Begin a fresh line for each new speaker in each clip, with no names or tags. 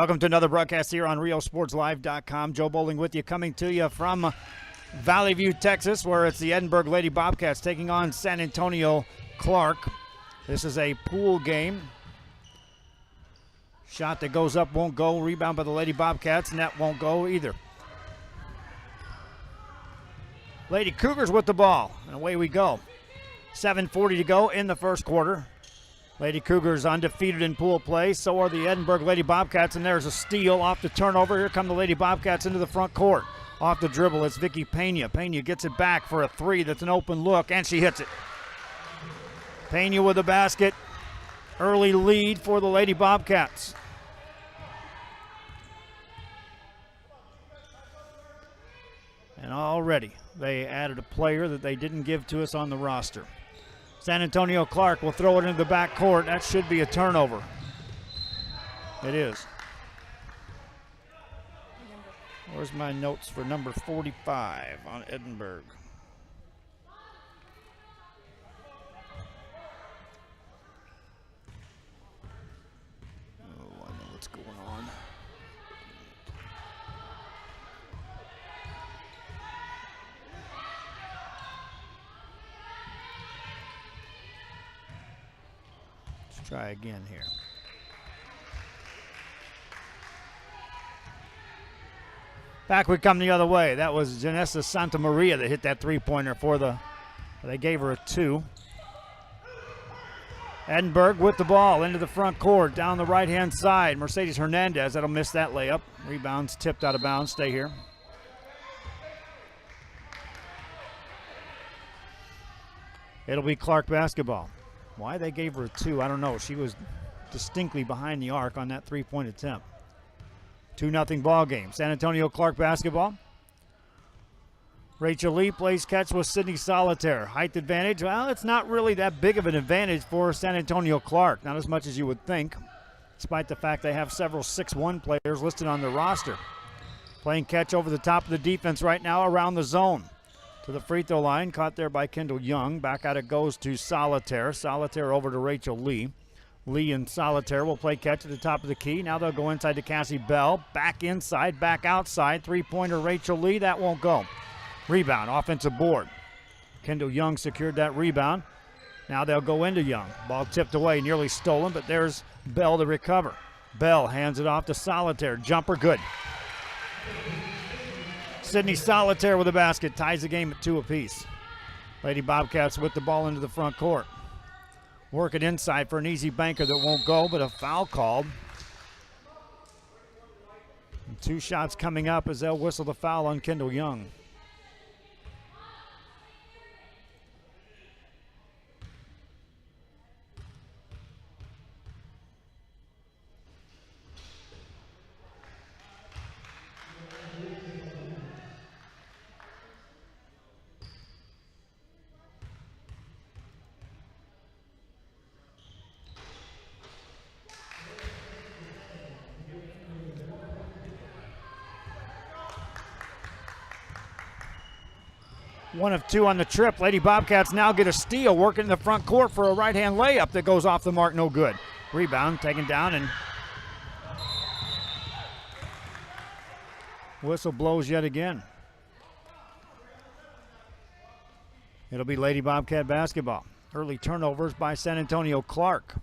Welcome to another broadcast here on RioSportsLive.com. Joe Bowling with you, coming to you from Valley View, Texas, where it's the Edinburg Lady Bobcats taking on San Antonio Clark. This is a pool game. Shot that goes up won't go. Rebound by the Lady Bobcats, and that won't go either. Lady Cougars with the ball, and away we go. 7:40 to go in the first quarter. Lady Cougars undefeated in pool play. So are the Edinburg Lady Bobcats, and there's a steal off the turnover. Here come the Lady Bobcats into the front court. Off the dribble, it's Vicky Pena. Pena gets it back for a three. That's an open look, and she hits it. Pena with the basket. Early lead for the Lady Bobcats. And already they added a player that they didn't give to us on the roster. San Antonio Clark will throw it into the back court. That should be a turnover. It is. Where's my notes for number 45 on Edinburg? Oh, I know what's going on. Try again here. Back we come the other way. That was Janessa Santa Maria that hit that three-pointer they gave her a two. Edinburg with the ball into the front court, down the right-hand side. Mercedes Hernandez, that'll miss that layup. Rebounds tipped out of bounds, stay here. It'll be Clark basketball. Why they gave her a two, I don't know. She was distinctly behind the arc on that three-point attempt. 2-0 ball game. San Antonio Clark basketball. Rachel Lee plays catch with Sydney Solitaire. Height advantage, well, it's not really that big of an advantage for San Antonio Clark. Not as much as you would think, despite the fact they have several 6'1" players listed on their roster. Playing catch over the top of the defense right now around the zone. To the free throw line, caught there by Kendall Young. Back out it goes to Solitaire. Solitaire over to Rachel Lee. Lee and Solitaire will play catch at the top of the key. Now they'll go inside to Cassie Bell. Back inside, back outside. Three-pointer Rachel Lee. That won't go. Rebound, offensive board. Kendall Young secured that rebound. Now they'll go into Young. Ball tipped away, nearly stolen, but there's Bell to recover. Bell hands it off to Solitaire. Jumper good. Sydney Solitaire with the basket, ties the game at 2 apiece. Lady Bobcats with the ball into the front court. Work it inside for an easy banker that won't go, but a foul called. And 2 shots coming up as they'll whistle the foul on Kendall Young. One of 2 on the trip. Lady Bobcats now get a steal, working in the front court for a right-hand layup that goes off the mark, no good. Rebound taken down, and whistle blows yet again. It'll be Lady Bobcat basketball. Early turnovers by San Antonio Clark.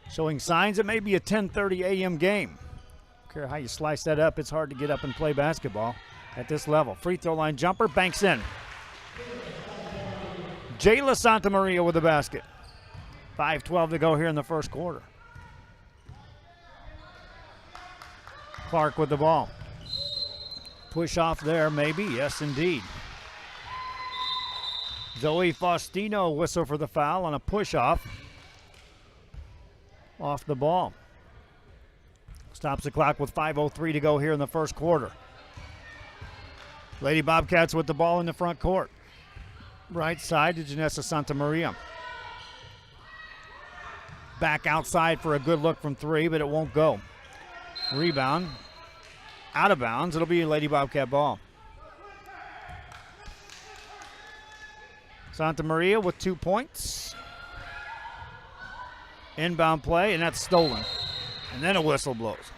Showing signs it may be a 10:30 a.m. game. Don't care how you slice that up, it's hard to get up and play basketball at this level. Free throw line jumper, banks in. Jayla Santa Maria with the basket. 5:12 to go here in the first quarter. Clark with the ball. Push off there, maybe. Yes, indeed. Zoe Faustino whistle for the foul on a push off the ball. Stops the clock with 5:03 to go here in the first quarter. Lady Bobcats with the ball in the front court. Right side to Janessa Santa Maria. Back outside for a good look from 3, but it won't go. Rebound. Out of bounds. It'll be a Lady Bobcat ball. Santa Maria with 2 points. Inbound play, and that's stolen. And then a whistle blows.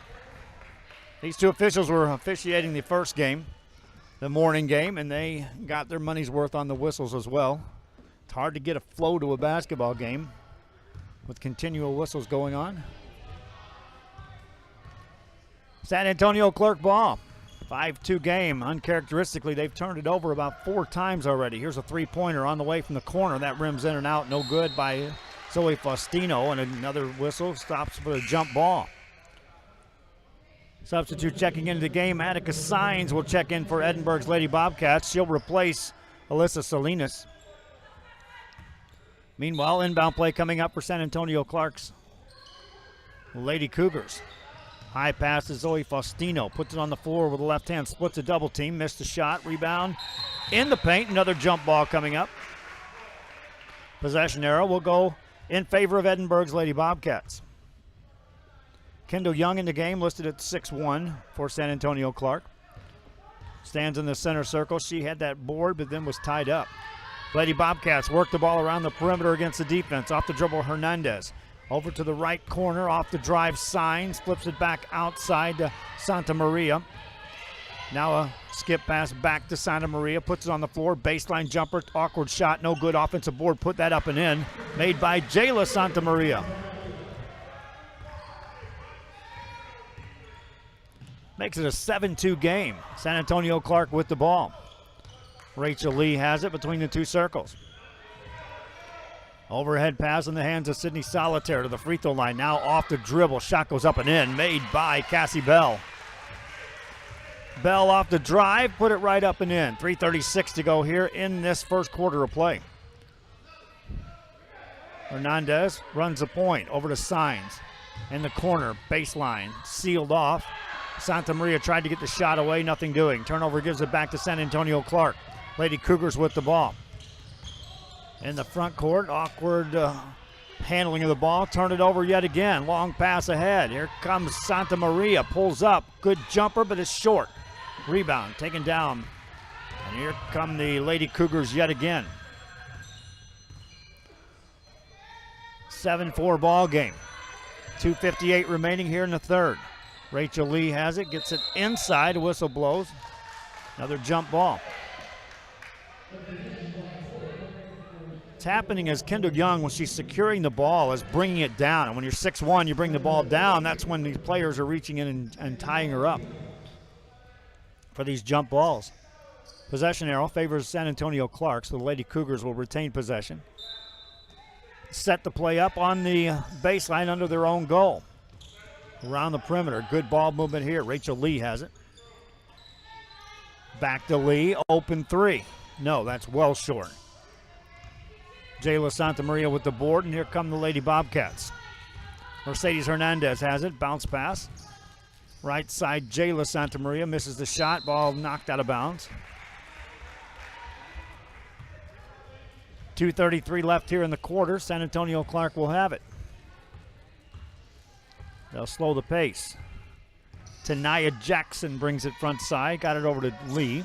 These two officials were officiating the first game, the morning game, and they got their money's worth on the whistles as well. It's hard to get a flow to a basketball game with continual whistles going on. San Antonio Clark ball. 5-2 game. Uncharacteristically, they've turned it over about 4 times already. Here's a three-pointer on the way from the corner. That rims in and out. No good by Zoe Faustino. And another whistle stops for a jump ball. Substitute checking into the game. Attica Signs will check in for Edinburg's Lady Bobcats. She'll replace Alyssa Salinas. Meanwhile, inbound play coming up for San Antonio Clark's Lady Cougars. High pass to Zoe Faustino. Puts it on the floor with the left hand. Splits a double team. Missed the shot. Rebound in the paint. Another jump ball coming up. Possession arrow will go in favor of Edinburg's Lady Bobcats. Kendall Young in the game, listed at 6'1" for San Antonio Clark. Stands in the center circle. She had that board, but then was tied up. Lady Bobcats work the ball around the perimeter against the defense. Off the dribble, Hernandez. Over to the right corner, off the drive, Signs. Flips it back outside to Santa Maria. Now a skip pass back to Santa Maria. Puts it on the floor. Baseline jumper. Awkward shot. No good. Offensive board. Put that up and in. Made by Jayla Santa Maria. Makes it a 7-2 game. San Antonio Clark with the ball. Rachel Lee has it between the two circles. Overhead pass in the hands of Sydney Solitaire to the free throw line. Now off the dribble. Shot goes up and in. Made by Cassie Bell. Bell off the drive. Put it right up and in. 3:36 to go here in this first quarter of play. Hernandez runs the point. Over to Signs. In the corner. Baseline. Sealed off. Santa Maria tried to get the shot away. Nothing doing. Turnover gives it back to San Antonio Clark. Lady Cougars with the ball. In the front court, awkward handling of the ball. Turn it over yet again. Long pass ahead. Here comes Santa Maria. Pulls up. Good jumper, but it's short. Rebound taken down. And here come the Lady Cougars yet again. 7-4 ball game. 2:58 remaining here in the third. Rachel Lee has it. Gets it inside. Whistle blows. Another jump ball. What's happening is Kendall Young, when she's securing the ball, is bringing it down. And when you're 6'1", you bring the ball down. That's when these players are reaching in and tying her up for these jump balls. Possession arrow favors San Antonio Clark, so the Lady Cougars will retain possession. Set the play up on the baseline under their own goal. Around the perimeter. Good ball movement here. Rachel Lee has it. Back to Lee. Open three. No, that's well short. Jayla Santa Maria with the board, and here come the Lady Bobcats. Mercedes Hernandez has it. Bounce pass. Right side, Jayla Santa Maria misses the shot. Ball knocked out of bounds. 2:33 left here in the quarter. San Antonio Clark will have it. They'll slow the pace. Tanaya Jackson brings it front side. Got it over to Lee.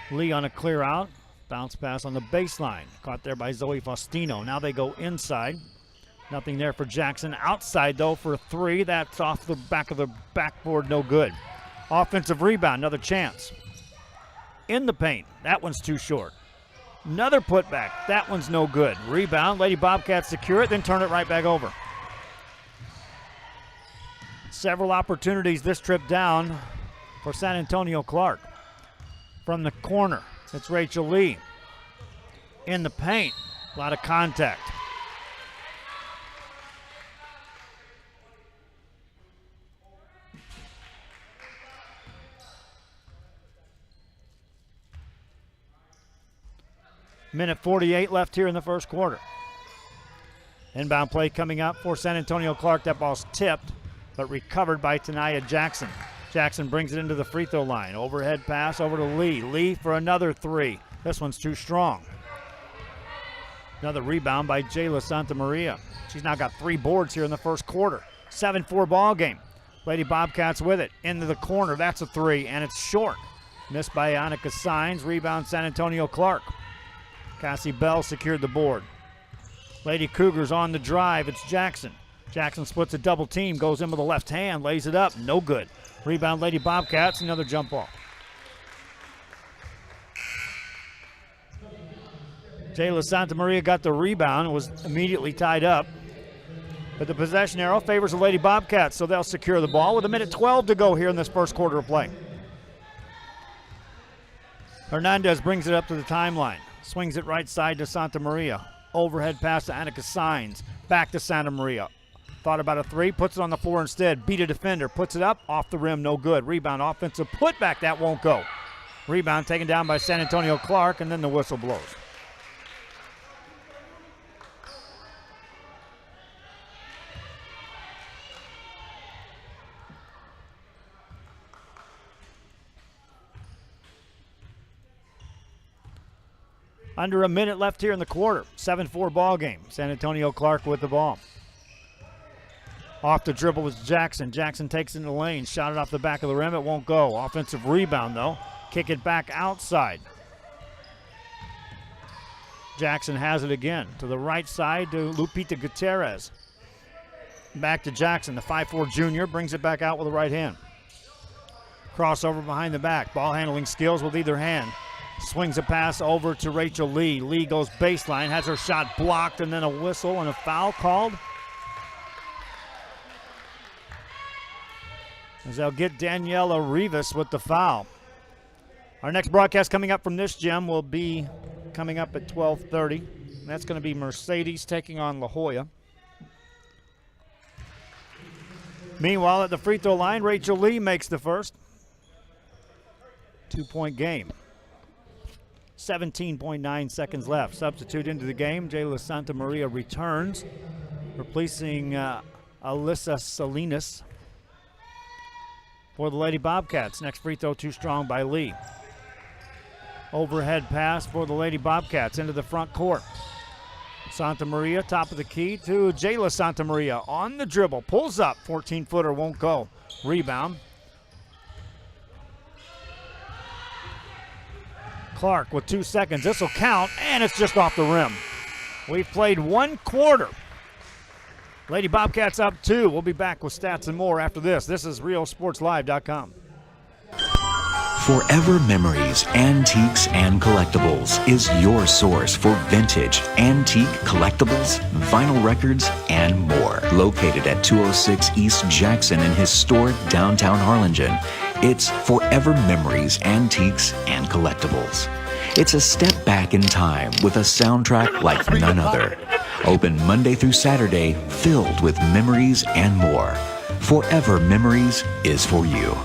Lee on a clear out. Bounce pass on the baseline. Caught there by Zoe Faustino. Now they go inside. Nothing there for Jackson. Outside, though, for a three. That's off the back of the backboard. No good. Offensive rebound. Another chance. In the paint. That one's too short. Another putback. That one's no good. Rebound. Lady Bobcats secure it, then turn it right back over. Several opportunities this trip down for San Antonio Clark. From the corner, it's Rachel Lee. In the paint, a lot of contact. Minute 48 left here in the first quarter. Inbound play coming up for San Antonio Clark. That ball's tipped, but recovered by Tanaya Jackson. Jackson brings it into the free throw line. Overhead pass over to Lee. Lee for another three. This one's too strong. Another rebound by Jayla Santa Maria. She's now got 3 boards here in the first quarter. 7-4 ball game. Lady Bobcats with it. Into the corner. That's a three, and it's short. Missed by Annika Signs. Rebound San Antonio Clark. Cassie Bell secured the board. Lady Cougars on the drive. It's Jackson. Jackson splits a double team, goes in with the left hand, lays it up, no good. Rebound Lady Bobcats, another jump ball. Jayla Santa Maria got the rebound, was immediately tied up. But the possession arrow favors the Lady Bobcats, so they'll secure the ball with 1:12 to go here in this first quarter of play. Hernandez brings it up to the timeline. Swings it right side to Santa Maria. Overhead pass to Annika Sines. Back to Santa Maria. Thought about a three, puts it on the floor instead. Beat a defender, puts it up, off the rim, no good. Rebound, offensive putback, that won't go. Rebound taken down by San Antonio Clark, and then the whistle blows. Under a minute left here in the quarter. 7-4 ball game. San Antonio Clark with the ball. Off the dribble was Jackson. Jackson takes it in the lane. Shot it off the back of the rim. It won't go. Offensive rebound, though. Kick it back outside. Jackson has it again. To the right side to Lupita Gutierrez. Back to Jackson. The 5'4 junior brings it back out with the right hand. Crossover behind the back. Ball handling skills with either hand. Swings a pass over to Rachel Lee. Lee goes baseline, has her shot blocked, and then a whistle and a foul called. As they'll get Daniela Rivas with the foul. Our next broadcast coming up from this gym will be coming up at 12:30. That's going to be Mercedes taking on La Jolla. Meanwhile, at the free throw line, Rachel Lee makes the first. 2-point game. 17.9 seconds left. Substitute into the game. Jayla Santa Maria returns, replacing Alyssa Salinas for the Lady Bobcats. Next free throw too strong by Lee. Overhead pass for the Lady Bobcats into the front court. Santa Maria, top of the key to Jayla Santa Maria on the dribble. Pulls up, 14-footer, won't go. Rebound. Clark with 2 seconds. This will count, and it's just off the rim. We've played one quarter. Lady Bobcats up 2. We'll be back with stats and more after this. This is RealSportsLive.com.
Forever Memories, Antiques, and Collectibles is your source for vintage, antique, collectibles, vinyl records, and more. Located at 206 East Jackson in historic downtown Harlingen, it's Forever Memories, Antiques, and Collectibles. It's a step back in time with a soundtrack like none other. Open Monday through Saturday, filled with memories and more. Forever Memories is for you.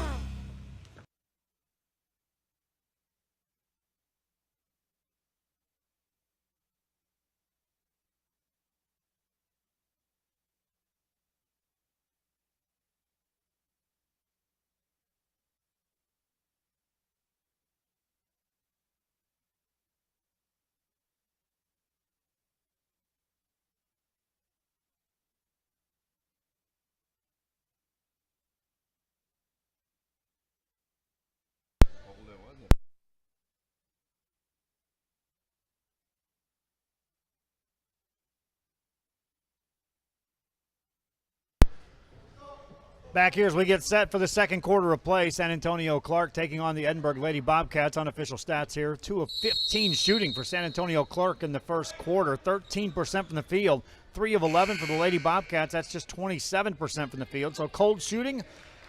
Back here as we get set for the second quarter of play. San Antonio Clark taking on the Edinburg Lady Bobcats. Unofficial stats here. 2 of 15 shooting for San Antonio Clark in the first quarter. 13% from the field. 3 of 11 for the Lady Bobcats. That's just 27% from the field. So cold shooting,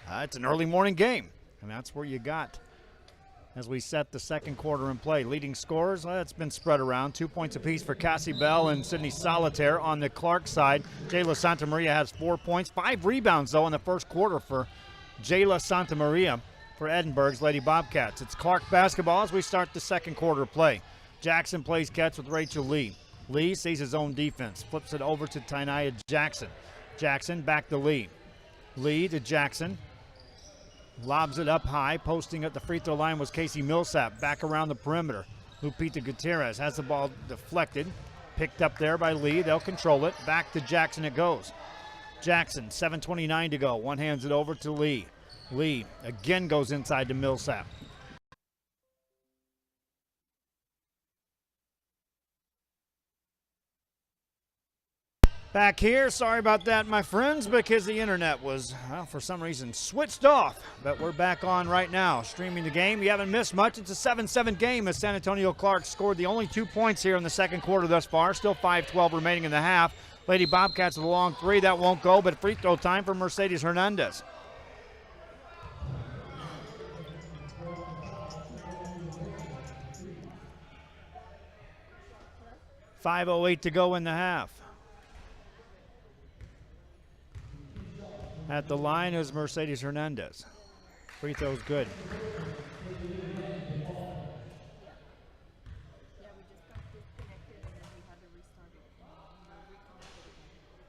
it's an early morning game. And that's where you got as we set the second quarter in play. Leading scorers, it's been spread around. 2 points apiece for Cassie Bell and Sydney Solitaire on the Clark side. Jayla Santa Maria has 4 points. 5 rebounds, though, in the first quarter for Jayla Santa Maria for Edinburg's Lady Bobcats. It's Clark basketball as we start the second quarter of play. Jackson plays catch with Rachel Lee. Lee sees his own defense. Flips it over to Tynaya Jackson. Jackson back to Lee. Lee to Jackson. Lobs it up high. Posting at the free throw line was Casey Millsap. Back around the perimeter. Lupita Gutierrez has the ball deflected. Picked up there by Lee. They'll control it. Back to Jackson it goes. Jackson, 7:29 to go. One hands it over to Lee. Lee again goes inside to Millsap. Back here, sorry about that, my friends, because the internet was, well, for some reason, switched off. But we're back on right now, streaming the game. You haven't missed much. It's a 7-7 game as San Antonio Clark scored the only 2 points here in the second quarter thus far. Still 5:12 remaining in the half. Lady Bobcats with a long three. That won't go, but free throw time for Mercedes Hernandez. .508 to go in the half. At the line is Mercedes Hernandez. Free throw's good.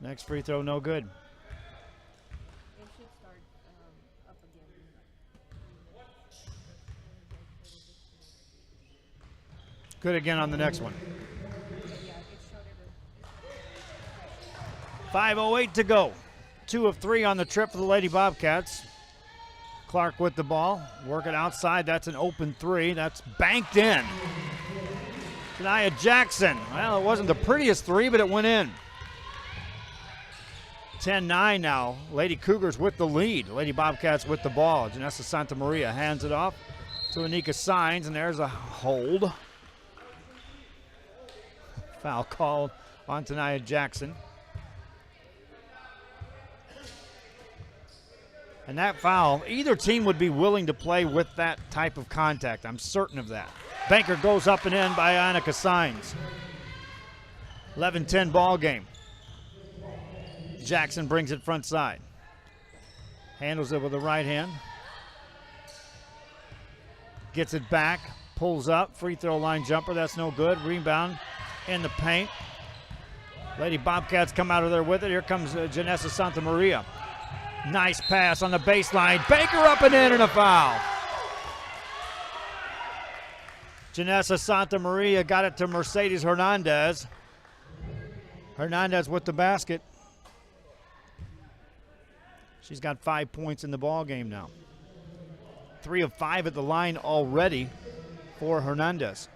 Next free throw, no good. Good again on the next one. 5:08 to go. 2 of 3 on the trip for the Lady Bobcats. Clark with the ball. Work it outside. That's an open three. That's banked in. Tania Jackson. Well, it wasn't the prettiest three, but it went in. 10-9 now. Lady Cougars with the lead. Lady Bobcats with the ball. Janessa Santa Maria hands it off to Anika Signs, and there's a hold. Foul called on Tania Jackson. And that foul, either team would be willing to play with that type of contact. I'm certain of that. Banker goes up and in by Anika Signs. 11-10 ball game. Jackson brings it front side. Handles it with the right hand. Gets it back, pulls up, free throw line jumper, that's no good. Rebound in the paint. Lady Bobcats come out of there with it. Here comes Janessa Santa Maria. Nice pass on the baseline. Baker up and in, and a foul. Janessa Santa Maria got it to Mercedes Hernandez. Hernandez with the basket. She's got 5 points in the ball game now. 3 of 5 at the line already for Hernandez.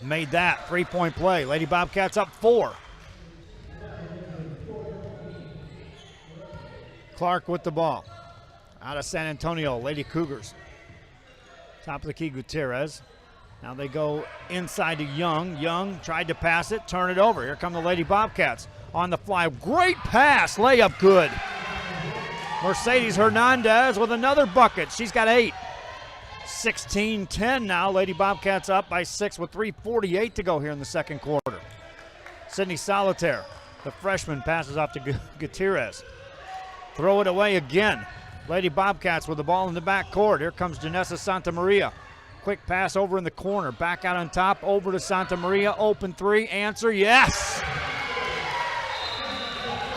Made that three-point play. Lady Bobcats up 4. Clark with the ball. Out of San Antonio, Lady Cougars. Top of the key, Gutierrez. Now they go inside to Young. Young tried to pass it, turn it over. Here come the Lady Bobcats on the fly. Great pass, layup good. Mercedes Hernandez with another bucket. She's got 8. 16-10 now. Lady Bobcats up by 6 with 3:48 to go here in the second quarter. Sydney Solitaire, the freshman, passes off to Gutierrez. Throw it away again. Lady Bobcats with the ball in the back court. Here comes Janessa Santa Maria. Quick pass over in the corner. Back out on top, over to Santa Maria. Open three, answer, yes!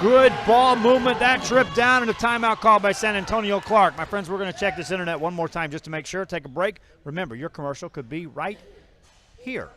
Good ball movement. That trip down, and a timeout call by San Antonio Clark. My friends, we're going to check this internet one more time just to make sure. Take a break. Remember, your commercial could be right here.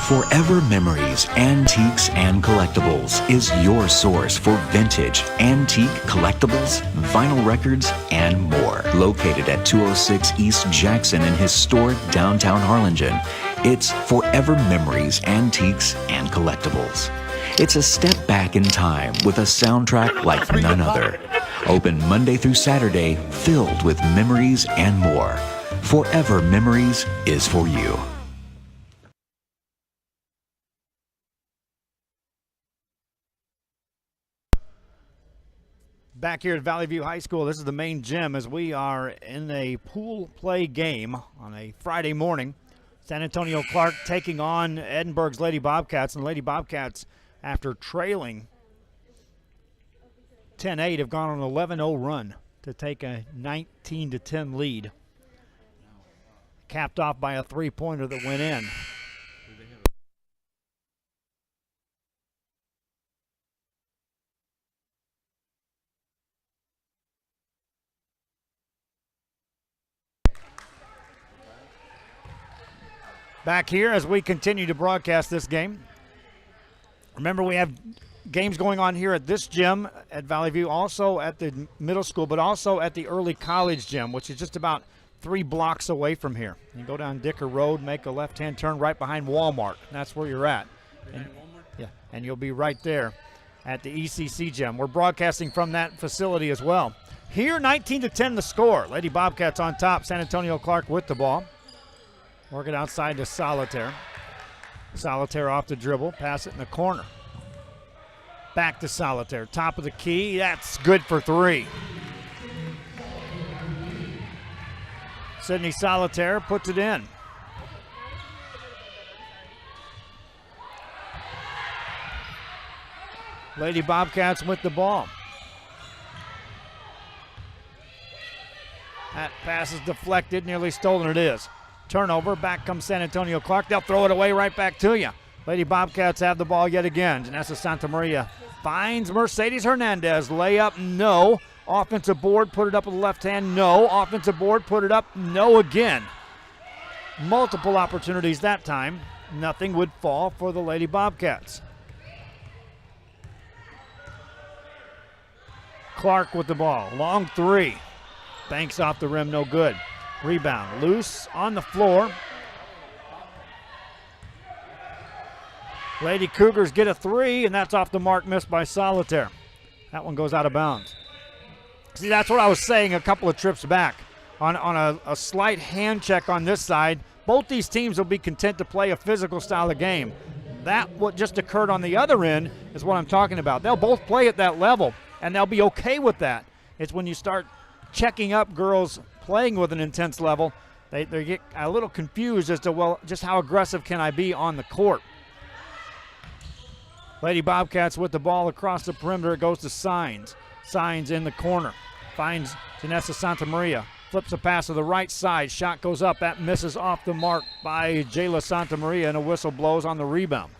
Forever Memories, Antiques, and Collectibles is your source for vintage, antique collectibles, vinyl records, and more. Located at 206 East Jackson in historic downtown Harlingen, it's Forever Memories, Antiques, and Collectibles. It's a step back in time with a soundtrack like none other. Open Monday through Saturday, filled with memories and more. Forever Memories is for you.
Back here at Valley View High School, this is the main gym as we are in a pool play game on a Friday morning. San Antonio Clark taking on Edinburg's Lady Bobcats, and Lady Bobcats, after trailing 10-8, have gone on an 11-0 run to take a 19-10 lead. Capped off by a three-pointer that went in. Back here as we continue to broadcast this game. Remember, we have games going on here at this gym at Valley View, also at the middle school, but also at the early college gym, which is just about 3 blocks away from here. You go down Dicker Road, make a left-hand turn right behind Walmart. That's where you're at. And you'll be right there at the ECC Gym. We're broadcasting from that facility as well. Here, 19-10 the score. Lady Bobcats on top. San Antonio Clark with the ball. Working outside to Solitaire. Solitaire off the dribble. Pass it in the corner. Back to Solitaire. Top of the key. That's good for 3. Sydney Solitaire puts it in. Lady Bobcats with the ball. That pass is deflected, nearly stolen it is. Turnover, back comes San Antonio Clark. They'll throw it away right back to you. Lady Bobcats have the ball yet again. Janessa Santa Maria finds Mercedes Hernandez. Layup, no. Offensive board, put it up with the left hand, no. Offensive board, put it up, no again. Multiple opportunities that time. Nothing would fall for the Lady Bobcats. Clark with the ball, long 3. Banks off the rim, no good. Rebound, loose on the floor. Lady Cougars get a 3, and that's off the mark, missed by Solitaire. That one goes out of bounds. See, that's what I was saying a couple of trips back. On a slight hand check on this side, both these teams will be content to play a physical style of game. That, what just occurred on the other end, is what I'm talking about. They'll both play at that level, and they'll be okay with that. It's when you start checking up girls playing with an intense level, they get a little confused as to, well, just how aggressive can I be on the court. Lady Bobcats with the ball across the perimeter. It goes to Signs. Signs in the corner. Finds Janessa Santa Maria. Flips a pass to the right side. Shot goes up. That misses off the mark by Jayla Santa Maria, and a whistle blows on the rebound.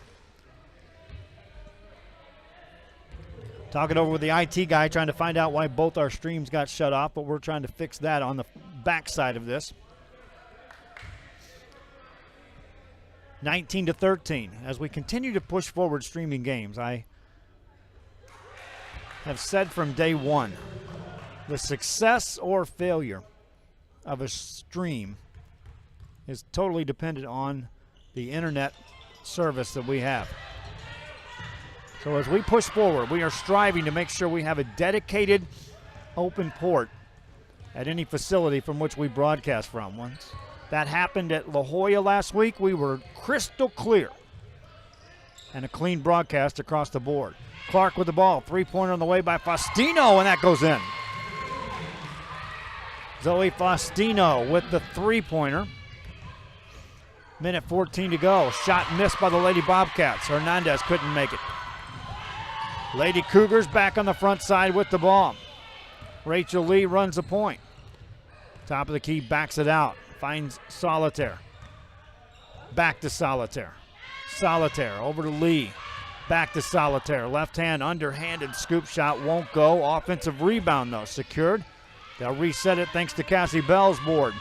Talking over with the IT guy, trying to find out why both our streams got shut off, but we're trying to fix that on the backside of this. 19-13. As we continue to push forward streaming games, I have said from day one, the success or failure of a stream is totally dependent on the internet service that we have. So as we push forward, we are striving to make sure we have a dedicated open port at any facility from which we broadcast from. Once that happened at La Jolla last week, we were crystal clear. And a clean broadcast across the board. Clark with the ball. 3-pointer on the way by Faustino, and that goes in. Zoe Faustino with the 3-pointer. Minute 14 to go. Shot missed by the Lady Bobcats. Hernandez couldn't make it. Lady Cougars back on the front side with the ball. Rachel Lee runs the point. Top of the key, backs it out. Finds Solitaire. Back to Solitaire. Solitaire over to Lee. Back to Solitaire. Left hand, underhanded scoop shot won't go. Offensive rebound, though, secured. They'll reset it thanks to Cassie Bell's board.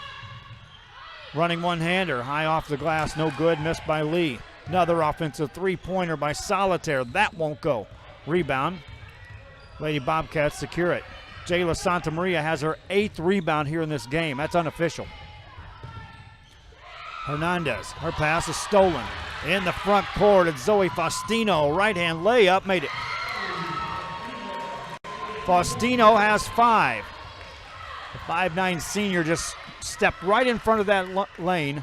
Running one-hander, high off the glass, no good, missed by Lee. Another offensive 3-pointer by Solitaire. That won't go. Rebound. Lady Bobcats secure it. Jayla Santa Maria has her 8th rebound here in this game. That's unofficial. Hernandez, her pass is stolen. In the front court, it's Zoe Faustino. Right-hand layup, made it. Faustino has 5. The 5'9" senior just stepped right in front of that lane.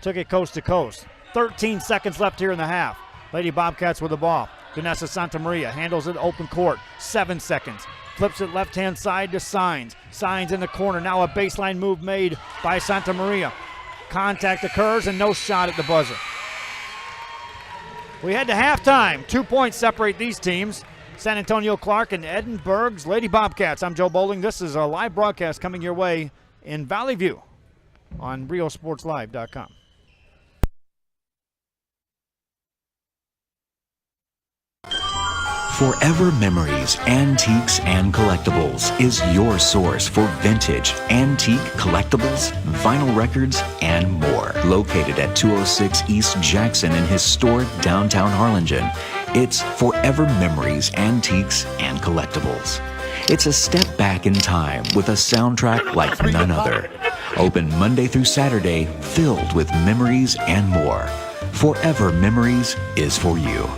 Took it coast to coast. 13 seconds left here in the half. Lady Bobcats with the ball. Janessa Santa Maria handles it open court. 7 seconds. Flips it left-hand side to Signs. Signs in the corner. Now a baseline move made by Santa Maria. Contact occurs and no shot at the buzzer. We head to halftime. 2 points separate these teams. San Antonio Clark and Edinburg's Lady Bobcats. I'm Joe Bowling. This is a live broadcast coming your way in Valley View on RioSportsLive.com.
Forever Memories, Antiques and Collectibles is your source for vintage, antique collectibles, vinyl records, and more. Located at 206 East Jackson in historic downtown Harlingen, it's Forever Memories, Antiques and Collectibles. It's a step back in time with a soundtrack like none other. Open Monday through Saturday, filled with memories and more. Forever Memories is for you.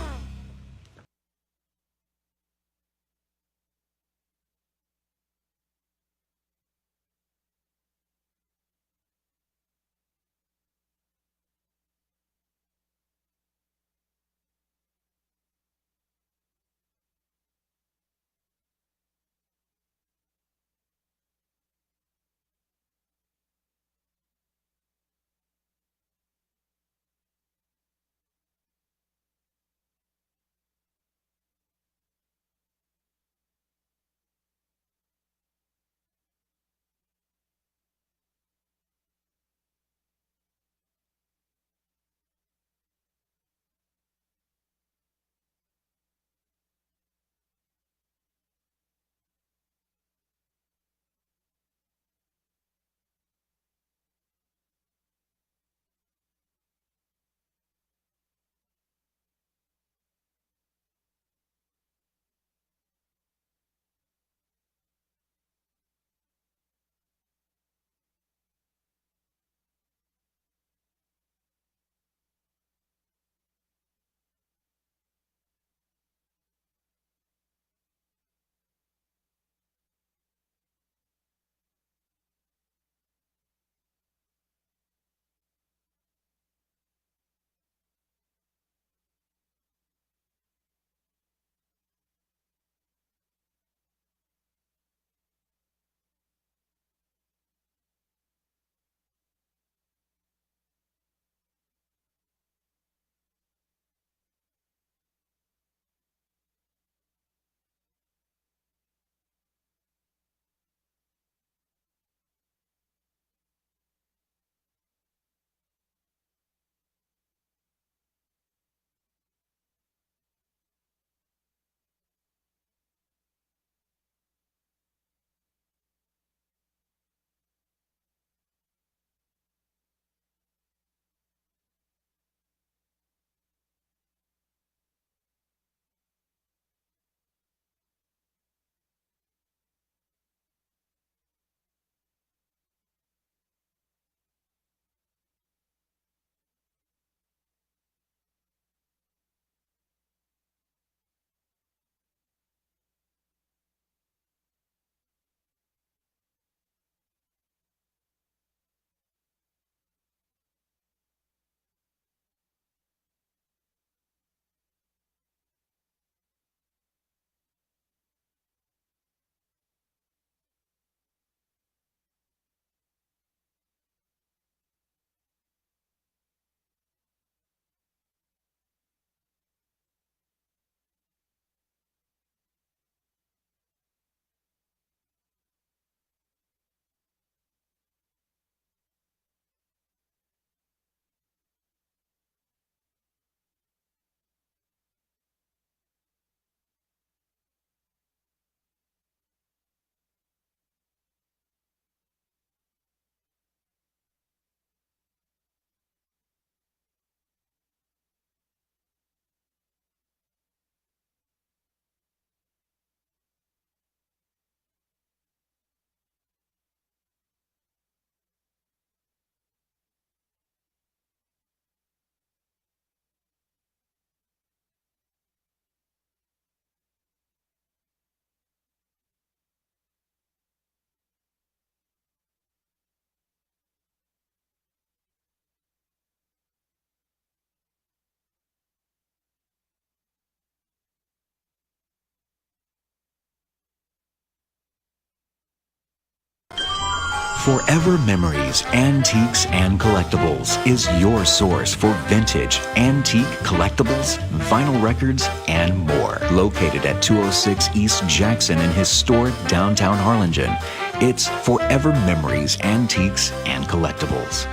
Forever Memories, Antiques and Collectibles is your source for vintage, antique collectibles, vinyl records, and more. Located at 206 East Jackson in historic downtown Harlingen, it's Forever Memories, Antiques and Collectibles.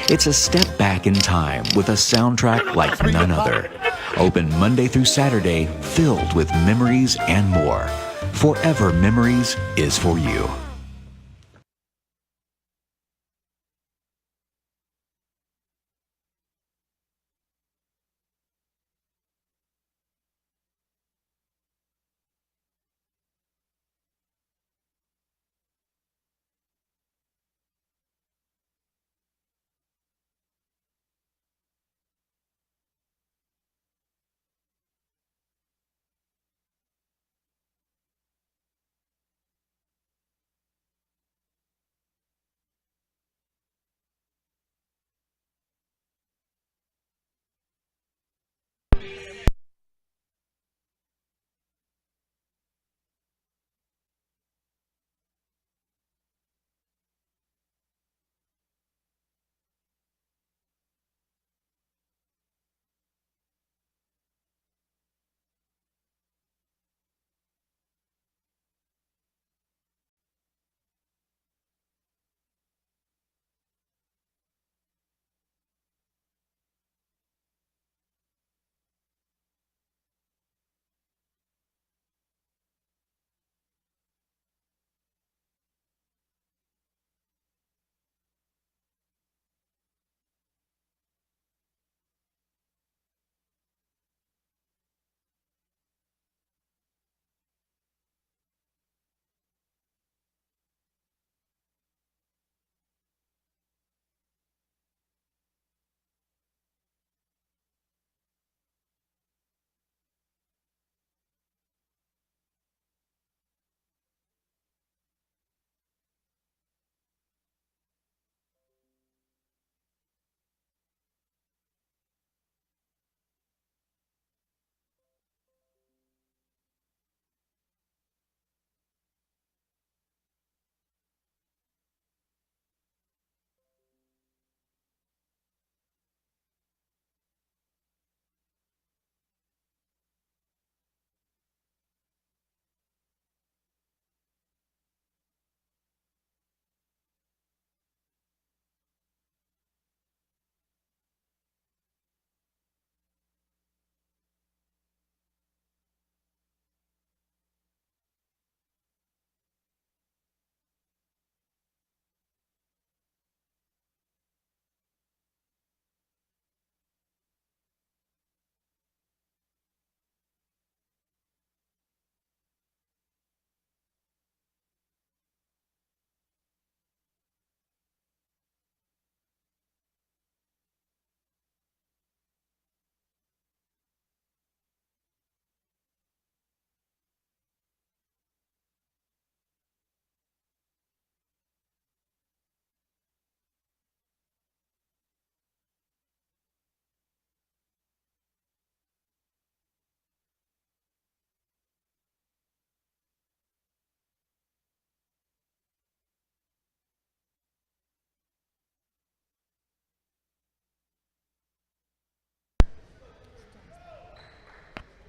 It's a step back in time with a soundtrack like none other. Open Monday through Saturday, filled with memories and more. Forever Memories is for you.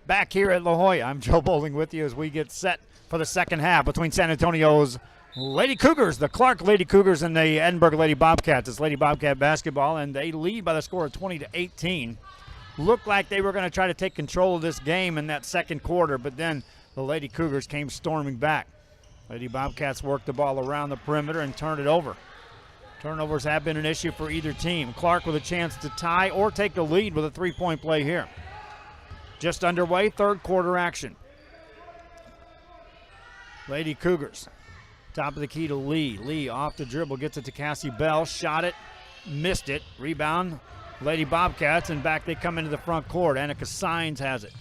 Back here at La Jolla, I'm Joe Bowling with you as we get set for the second half between San Antonio's Lady Cougars, the Clark Lady Cougars, and the Edinburg Lady Bobcats. It's Lady Bobcat basketball, and they lead by the score of 20-18. Looked like they were going to try to take control of this game in that second quarter, but then the Lady Cougars came storming back. Lady Bobcats worked the ball around the perimeter and turned it over. Turnovers have been an issue for either team. Clark with a chance to tie or take the lead with a three-point play here. Just underway, third quarter action. Lady Cougars, top of the key to Lee. Lee off the dribble, gets it to Cassie Bell, shot it, missed it. Rebound, Lady Bobcats, and back they come into the front court. Annika Sines has it.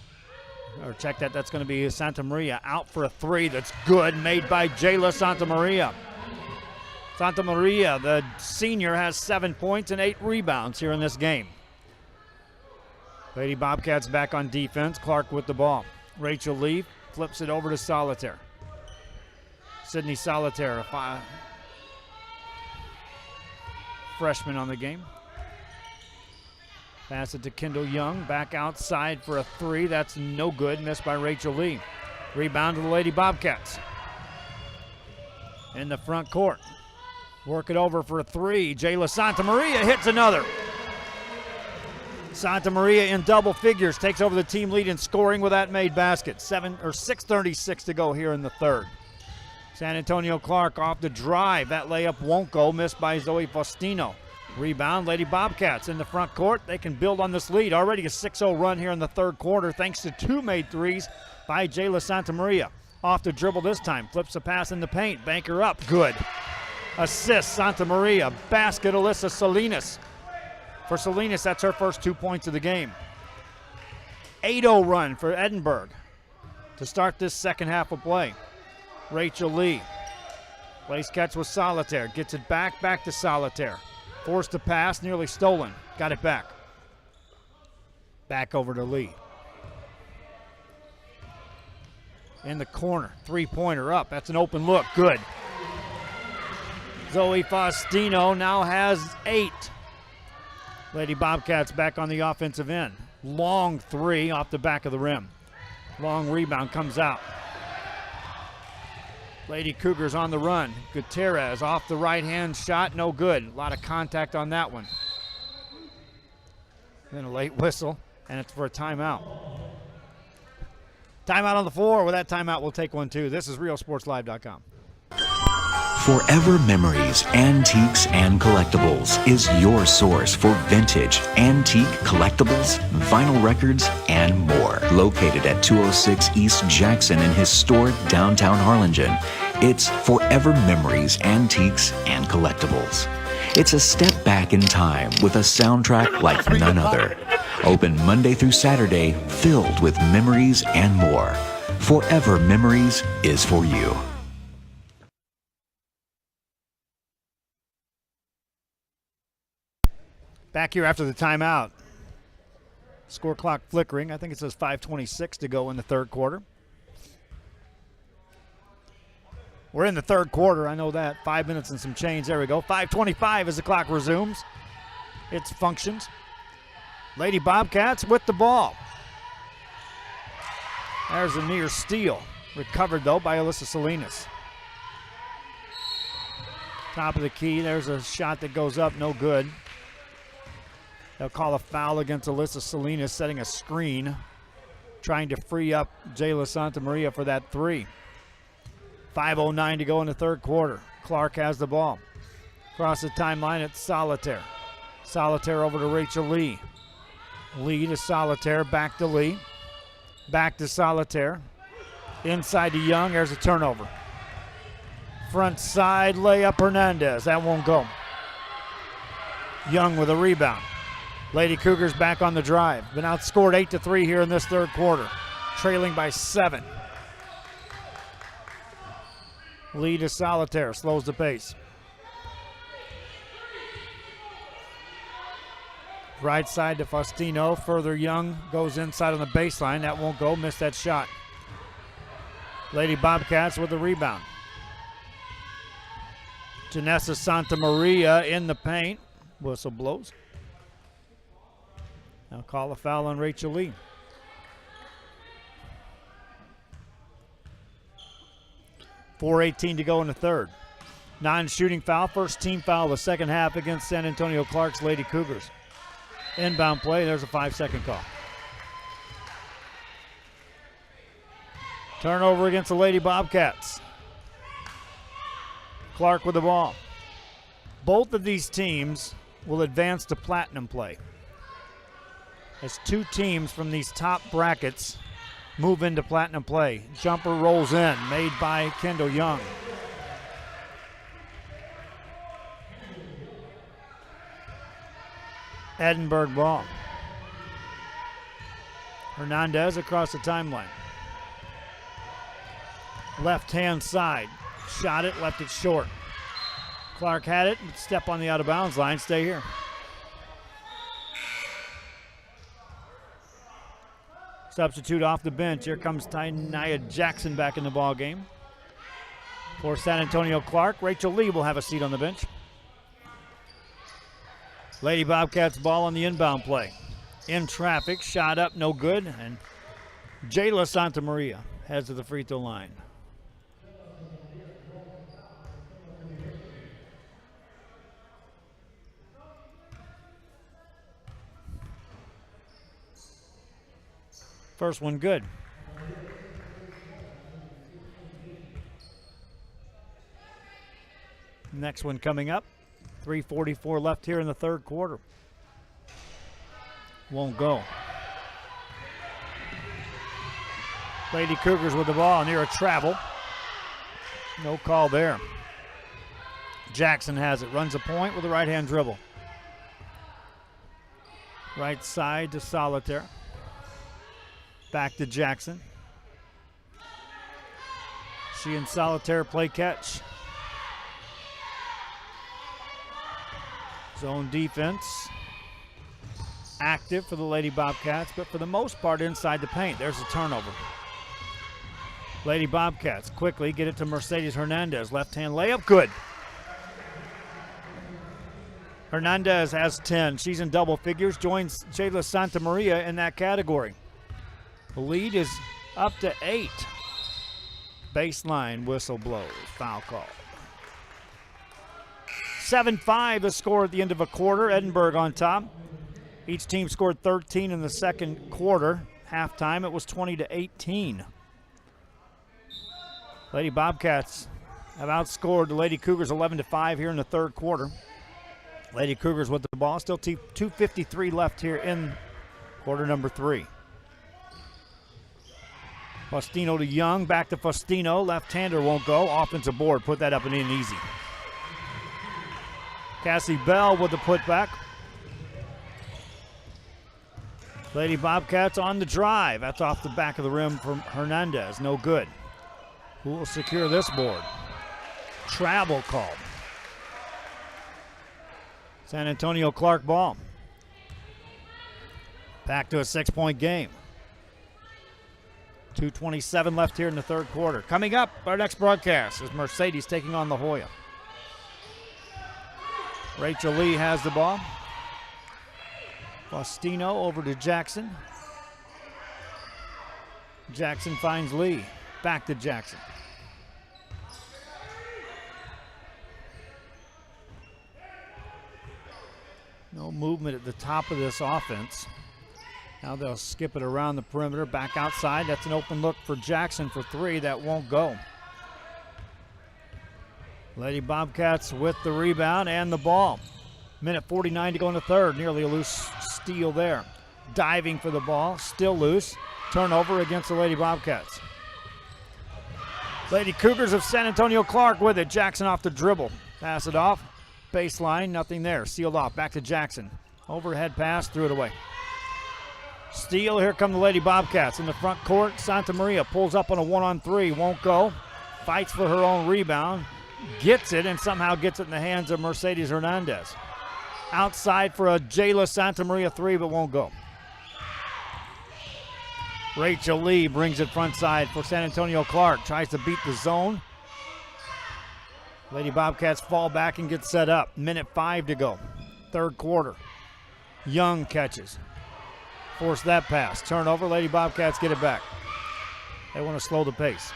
Or check that, that's going to be Santa Maria out for a three. That's good, made by Jayla Santa Maria. Santa Maria, the senior, has 7 points and 8 rebounds here in this game. Lady Bobcats back on defense. Clark with the ball. Rachel Lee flips it over to Solitaire. Sydney Solitaire, a freshman on the game. Pass it to Kendall Young. Back outside for a three. That's no good. Missed by Rachel Lee. Rebound to the Lady Bobcats. In the front court. Work it over for a three. Jayla Santa Maria hits another. Santa Maria in double figures takes over the team lead in scoring with that made basket. 6:36 to go here in the third. San Antonio Clark off the drive. That layup won't go. Missed by Zoe Faustino. Rebound, Lady Bobcats in the front court. They can build on this lead. Already a 6-0 run here in the third quarter thanks to 2 made threes by Jayla Santa Maria. Off the dribble this time. Flips a pass in the paint. Banker up. Good. Assist, Santa Maria. Basket, Alyssa Salinas. For Salinas, that's her first 2 points of the game. 8-0 run for Edinburg to start this second half of play. Rachel Lee. Place catch with Solitaire. Gets it back to Solitaire. Forced to pass, nearly stolen. Got it back. Back over to Lee. In the corner, three-pointer up. That's an open look, good. Zoe Faustino now has 8. Lady Bobcats back on the offensive end. Long three off the back of the rim. Long rebound comes out. Lady Cougars on the run. Gutierrez off the right-hand shot, no good. A lot of contact on that one. Then a late whistle, and it's for a timeout. Timeout on the floor. With that timeout, we'll take one too. This is RealSportsLive.com.
Forever Memories, Antiques, and Collectibles is your source for vintage, antique collectibles, vinyl records, and more. Located at 206 East Jackson in historic downtown Harlingen, it's Forever Memories, Antiques, and Collectibles. It's a step back in time with a soundtrack like none other. Open Monday through Saturday, filled with memories and more. Forever Memories is for you.
Back here after the timeout. Score clock flickering. I think it says 5:26 to go in the third quarter. We're in the third quarter, I know that. 5 minutes and some change. There we go. 5:25 as the clock resumes its functions. Lady Bobcats with the ball. There's a near steal. Recovered, though, by Alyssa Salinas. Top of the key. There's a shot that goes up. No good. They'll call a foul against Alyssa Salinas, setting a screen, trying to free up Jayla Santa Maria for that three. 5:09 to go in the third quarter. Clark has the ball. Across the timeline, it's Solitaire. Solitaire over to Rachel Lee. Lee to Solitaire, back to Lee. Back to Solitaire. Inside to Young, there's a turnover. Front side layup, Hernandez. That won't go. Young with a rebound. Lady Cougars back on the drive. Been outscored 8-3 here in this third quarter. Trailing by 7. Lee to Solitaire, slows the pace. Right side to Faustino. Further Young goes inside on the baseline. That won't go. Missed that shot. Lady Bobcats with the rebound. Janessa Santa Maria in the paint. Whistle blows. Now call a foul on Rachel Lee. 4:18 to go in the third. Non-shooting foul, first team foul of the second half against San Antonio Clark's Lady Cougars. Inbound play, there's a 5-second call. Turnover against the Lady Bobcats. Clark with the ball. Both of these teams will advance to platinum play, as two teams from these top brackets move into platinum play. Jumper rolls in, made by Kendall Young. Edinburgh ball. Hernandez across the timeline. Left hand side. Shot it, left it short. Clark had it, step on the out of bounds line, stay here. Substitute off the bench. Here comes Nia Jackson back in the ball game. For San Antonio Clark, Rachel Lee will have a seat on the bench. Lady Bobcats ball on the inbound play. In traffic, shot up, no good, and Jayla Santa Maria heads to the free throw line. First one good. Next one coming up. 3:44 left here in the third quarter. Won't go. Lady Cougars with the ball near a travel. No call there. Jackson has it. Runs a point with a right-hand dribble. Right side to Solitaire. Back to Jackson. She and Solitaire play catch. Zone defense. Active for the Lady Bobcats, but for the most part inside the paint. There's a turnover. Lady Bobcats quickly get it to Mercedes Hernandez. Left-hand layup, good. Hernandez has 10. She's in double figures, joins Jayla Santa Maria in that category. The lead is up to 8. Baseline whistle blows. Foul call. 7-5 the score at the end of a quarter. Edinburgh on top. Each team scored 13 in the second quarter. Halftime, it was 20-18. Lady Bobcats have outscored the Lady Cougars 11-5 here in the third quarter. Lady Cougars with the ball. Still 2:53 left here in quarter number 3. Faustino to Young, back to Faustino. Left-hander won't go. Offensive board, put that up and in easy. Cassie Bell with the putback. Lady Bobcats on the drive. That's off the back of the rim from Hernandez. No good. Who will secure this board? Travel called. San Antonio Clark ball. Back to a 6-point game. 2:27 left here in the third quarter. Coming up, our next broadcast is Mercedes taking on La Jolla. Rachel Lee has the ball. Faustino over to Jackson. Jackson finds Lee. Back to Jackson. No movement at the top of this offense. Now they'll skip it around the perimeter, back outside. That's an open look for Jackson for 3. That won't go. Lady Bobcats with the rebound and the ball. Minute 49 to go in the third. Nearly a loose steal there. Diving for the ball, still loose. Turnover against the Lady Bobcats. Lady Cougars of San Antonio Clark with it. Jackson off the dribble. Pass it off. Baseline, nothing there. Sealed off. Back to Jackson. Overhead pass, threw it away. Steal, here come the Lady Bobcats in the front court. Santa Maria pulls up on a 1-on-3, won't go. Fights for her own rebound. Gets it and somehow gets it in the hands of Mercedes Hernandez. Outside for a Jayla Santa Maria 3, but won't go. Rachel Lee brings it front side for San Antonio Clark. Tries to beat the zone. Lady Bobcats fall back and get set up. Minute 5 to go. Third quarter. Young catches. Force that pass. Turnover. Lady Bobcats get it back. They want to slow the pace.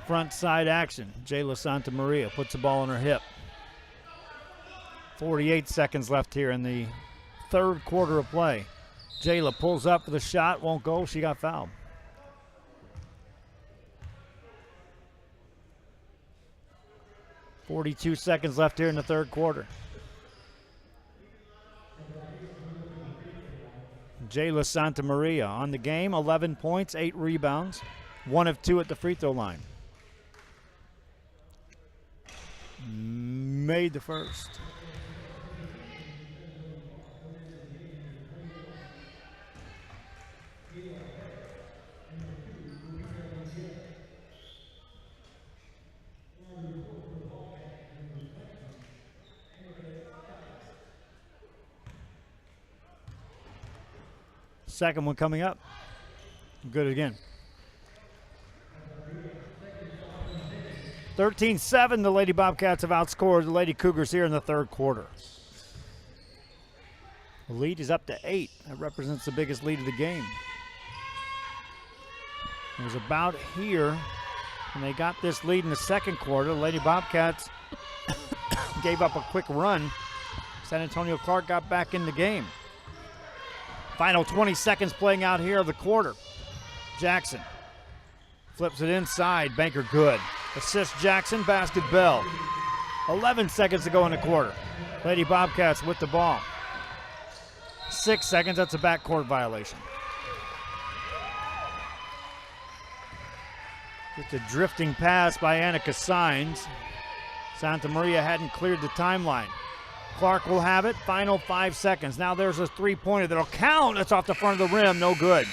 front side action. Jayla Santa Maria puts the ball on her hip. 48 seconds left here in the third quarter of play. Jayla pulls up for the shot, won't go, she got fouled. .42 seconds left here in the third quarter. Jayla Santa Maria on the game, 11 points, 8 rebounds, 1 of 2 at the free throw line. Made the first. Second one coming up. Good again. 13-7, the Lady Bobcats have outscored the Lady Cougars here in the third quarter. The lead is up to 8. That represents the biggest lead of the game. It was about here when they got this lead in the second quarter. The Lady Bobcats gave up a quick run. San Antonio Clark got back in the game. Final 20 seconds playing out here of the quarter. Jackson flips it inside. Banker good. Assist Jackson, basket Bell. 11 seconds to go in the quarter. Lady Bobcats with the ball. 6 seconds, that's a backcourt violation. Just a drifting pass by Annika Sines. Santa Maria hadn't cleared the timeline. Clark will have it, final 5 seconds. Now there's a three-pointer that'll count. That's off the front of the rim, no good.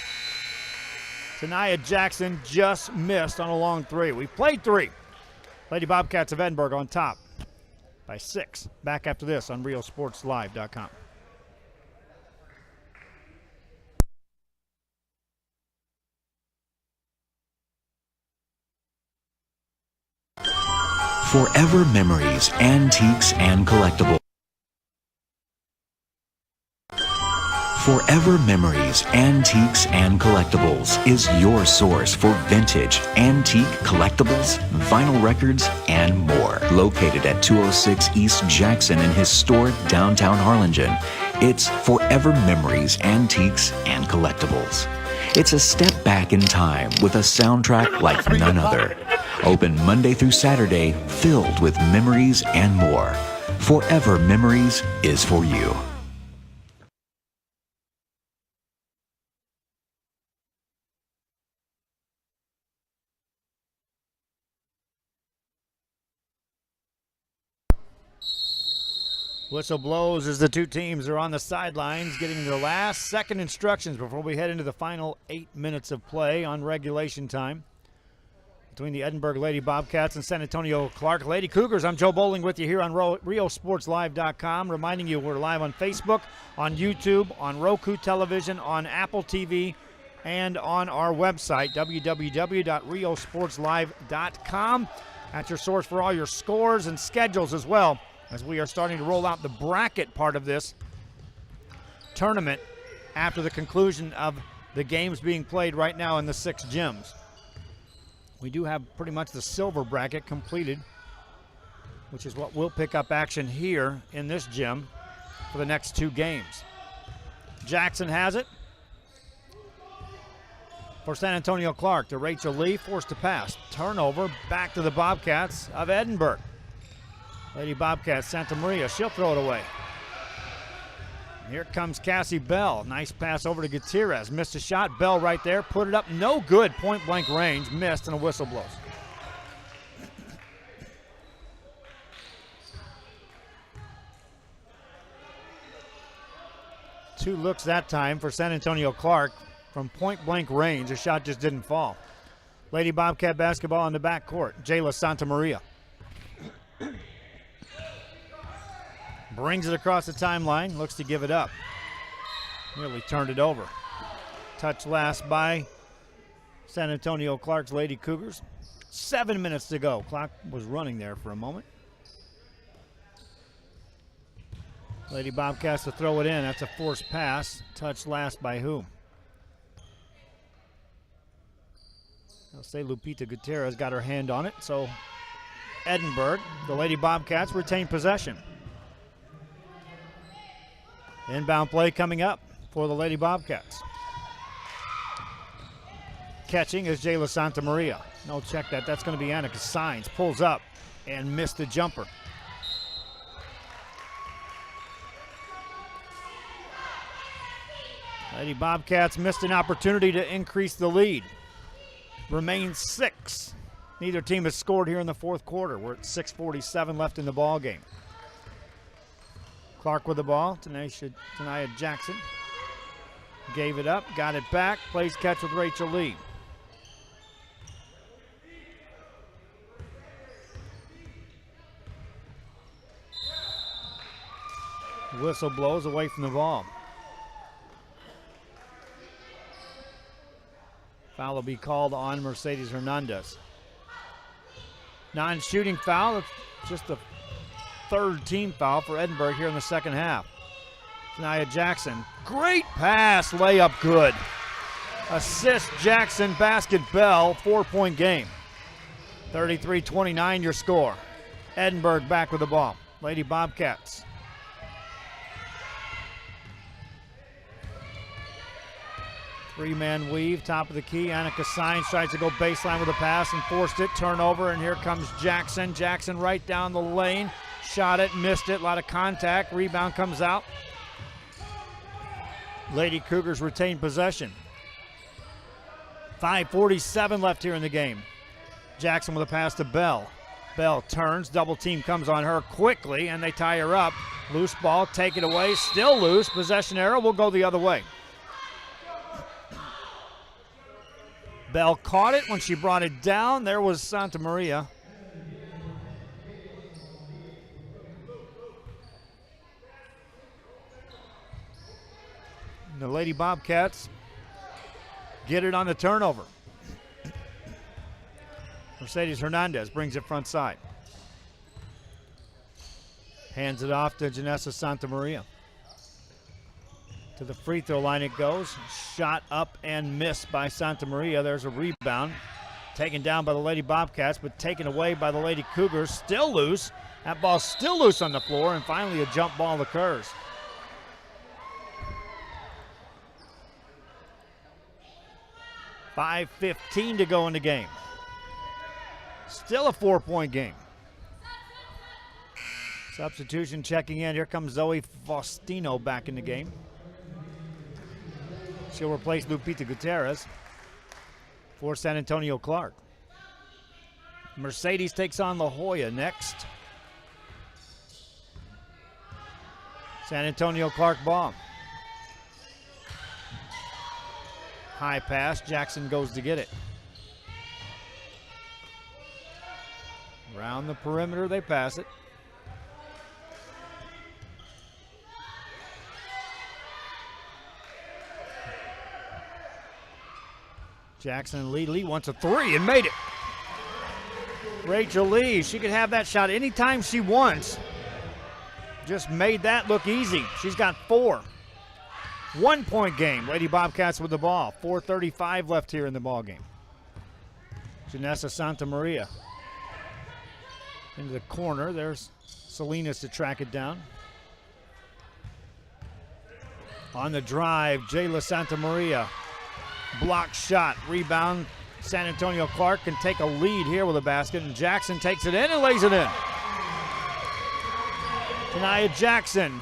Tanaya Jackson just missed on a long three. We played 3. Lady Bobcats of Edinburg on top by 6. Back after this on RealSportsLive.com.
Forever Memories, Antiques, and Collectibles. Forever Memories, Antiques, and Collectibles is your source for vintage, antique collectibles, vinyl records, and more. Located at 206 East Jackson in historic downtown Harlingen, it's Forever Memories, Antiques, and Collectibles. It's a step back in time with a soundtrack like none other. Open Monday through Saturday, filled with memories and more. Forever Memories is for you.
Whistle blows as the two teams are on the sidelines getting their last second instructions before we head into the final 8 minutes of play on regulation time between the Edinburg Lady Bobcats and San Antonio Clark Lady Cougars. I'm Joe Bowling with you here on RealSportsLive.com, reminding you we're live on Facebook, on YouTube, on Roku television, on Apple TV, and on our website, www.realsportslive.com. That's your source for all your scores and schedules as well, as we are starting to roll out the bracket part of this tournament after the conclusion of the games being played right now in the 6 gyms. We do have pretty much the silver bracket completed, which is what will pick up action here in this gym for the next 2 games. Jackson has it for San Antonio Clark to Rachel Lee, forced to pass. Turnover back to the Bobcats of Edinburg. Lady Bobcats, Santa Maria, she'll throw it away. Here comes Cassie Bell. Nice pass over to Gutierrez. Missed a shot. Bell right there. Put it up. No good. Point blank range. Missed, and a whistle blows. Two looks that time for San Antonio Clark from point blank range. The shot just didn't fall. Lady Bobcat basketball in the backcourt. Jayla Santa Maria brings it across the timeline, looks to give it up. Nearly turned it over. Touch last by San Antonio Clark's Lady Cougars. 7 minutes to go. Clock was running there for a moment. Lady Bobcats to throw it in. That's a forced pass. Touch last by who? I'll say Lupita Gutierrez got her hand on it, so Edinburg, the Lady Bobcats, retain possession. Inbound play coming up for the Lady Bobcats. Catching is Jayla Santamaria. No, check that. That's going to be Annika Sines. Pulls up and missed the jumper. Lady Bobcats missed an opportunity to increase the lead. Remains 6. Neither team has scored here in the fourth quarter. We're at 6:47 left in the ball game. Clark with the ball. Tania Jackson gave it up, got it back. Plays catch with Rachel Lee. Whistle blows away from the ball. Foul will be called on Mercedes Hernandez. Non-shooting foul. It's just the third team foul for Edinburg here in the second half. Tania Jackson. Great pass. Layup good. Assist Jackson. Basket Bell. 4-point game. 33-29 your score. Edinburg back with the ball. Lady Bobcats. Three-man weave, top of the key. Annika Sines tries to go baseline with a pass and forced it. Turnover, and here comes Jackson. Jackson right down the lane. Shot it, missed it. A lot of contact. Rebound comes out. Lady Cougars retain possession. 5:47 left here in the game. Jackson with a pass to Bell. Bell turns. Double team comes on her quickly, and they tie her up. Loose ball, take it away. Still loose. Possession arrow will go the other way. Bell caught it when she brought it down. There was Santamaria. The Lady Bobcats get it on the turnover. Mercedes Hernandez brings it front side. Hands it off to Janessa Santamaria. To the free throw line it goes. Shot up and missed by Santamaria. There's a rebound. Taken down by the Lady Bobcats, but taken away by the Lady Cougars. Still loose. That ball's still loose on the floor, and finally a jump ball occurs. .5:15 to go in the game. Still a 4-point game. Substitution checking in. Here comes Zoe Faustino back in the game. She'll replace Lupita Gutierrez for San Antonio Clark. Mercedes takes on La Jolla next. San Antonio Clark ball. High pass. Jackson goes to get it. Around the perimeter, they pass it. Jackson Lee wants a three and made it. Rachel Lee, she could have that shot anytime she wants. Just made that look easy. She's got 4. 1-point game. Lady Bobcats with the ball. 4:35 left here in the ball game. Janessa Santamaria into the corner. There's Salinas to track it down. On the drive, Jayla Santamaria. Block shot, rebound. San Antonio Clark can take a lead here with a basket, and Jackson takes it in and lays it in. Tania Jackson.